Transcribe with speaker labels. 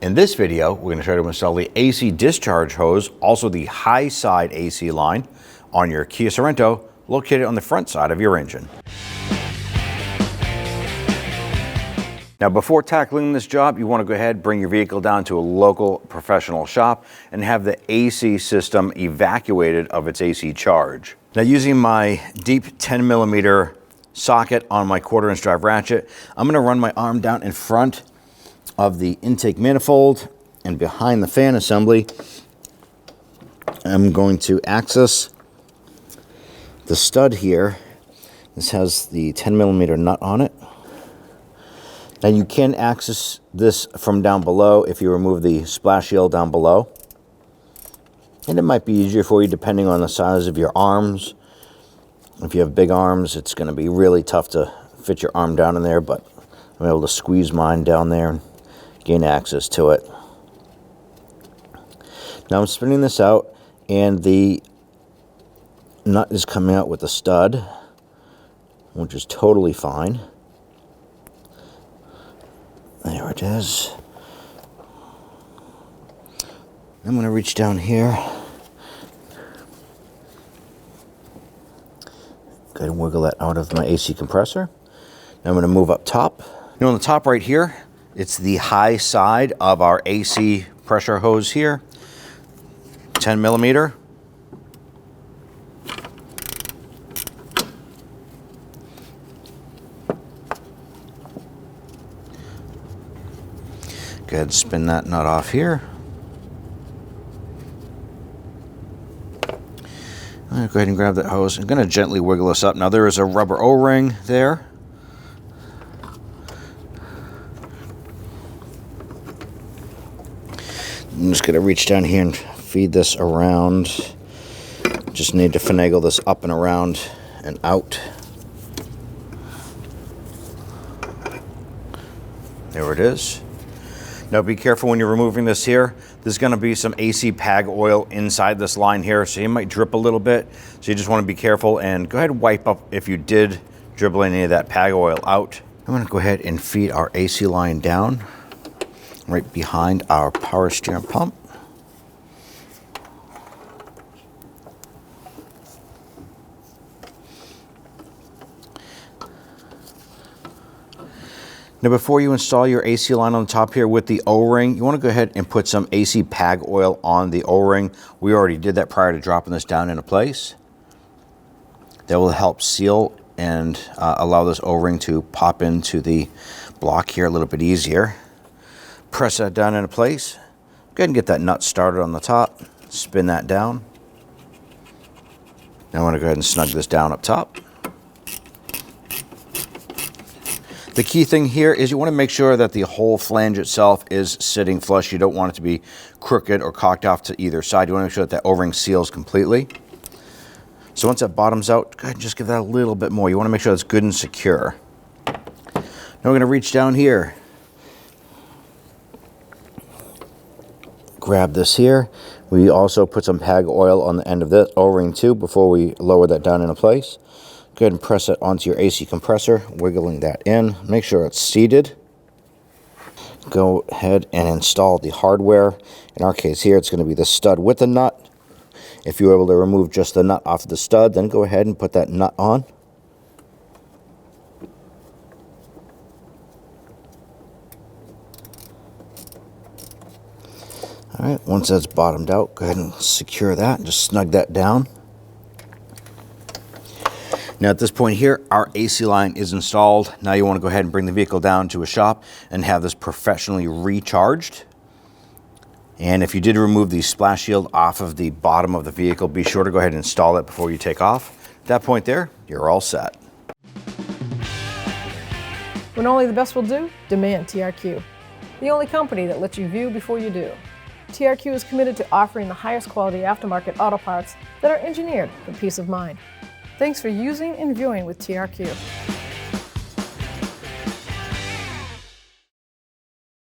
Speaker 1: In this video, we're going to try to install the AC discharge hose, also the high side AC line, on your Kia Sorento, located on the front side of your engine. Now, before tackling this job, you want to go ahead, bring your vehicle down to a local professional shop and have the AC system evacuated of its AC charge. Now, using my deep 10mm socket on my 1/4" drive ratchet, I'm going to run my arm down in front of the intake manifold and behind the fan assembly. I'm going to access the stud here. This has the 10mm nut on it. Now you can access this from down below if you remove the splash shield down below. And it might be easier for you depending on the size of your arms. If you have big arms, it's going to be really tough to fit your arm down in there, but I'm able to squeeze mine down there and gain access to it. Now I'm spinning this out and the nut is coming out with the stud, which is totally fine. There it is. I'm going to reach down here. Go ahead and wiggle that out of my AC compressor. Now I'm going to move up top. On the top right here, it's the high side of our AC pressure hose here. 10mm. Go ahead and spin that nut off here. I'm going to go ahead and grab that hose. I'm going to gently wiggle this up. Now there is a rubber O-ring there. I'm just going to reach down here and feed this around. Just need to finagle this up and around and out. There it is. Now be careful when you're removing this here. There's going to be some AC PAG oil inside this line here, so you might drip a little bit. So you just want to be careful and go ahead and wipe up if you did dribble any of that PAG oil out. I'm going to go ahead and feed our AC line down right behind our power steering pump. Now before you install your AC line on the top here with the O-ring, you want to go ahead and put some AC PAG oil on the O-ring. We already did that prior to dropping this down into place. That will help seal and allow this O-ring to pop into the block here a little bit easier. Press that down into place. Go ahead and get that nut started on the top. Spin that down. Now I want to go ahead and snug this down up top. The key thing here is you want to make sure that the whole flange itself is sitting flush. You don't want it to be crooked or cocked off to either side. You want to make sure that that O-ring seals completely. So once that bottoms out, go ahead and just give that a little bit more. You want to make sure it's good and secure. Now we're going to reach down here. Grab this here. We also put some PAG oil on the end of this O-ring too before we lower that down into place. Go ahead and press it onto your AC compressor, wiggling that in. Make sure it's seated. Go ahead and install the hardware. In our case here, it's going to be the stud with the nut. If you're able to remove just the nut off the stud, then go ahead and put that nut on. All right, once that's bottomed out, go ahead and secure that and just snug that down. Now at this point here, our AC line is installed. Now you want to go ahead and bring the vehicle down to a shop and have this professionally recharged. And if you did remove the splash shield off of the bottom of the vehicle, be sure to go ahead and install it before you take off. At that point there, you're all set.
Speaker 2: When only the best will do, demand TRQ. The only company that lets you view before you do. TRQ is committed to offering the highest quality aftermarket auto parts that are engineered for peace of mind. Thanks for using and viewing with TRQ.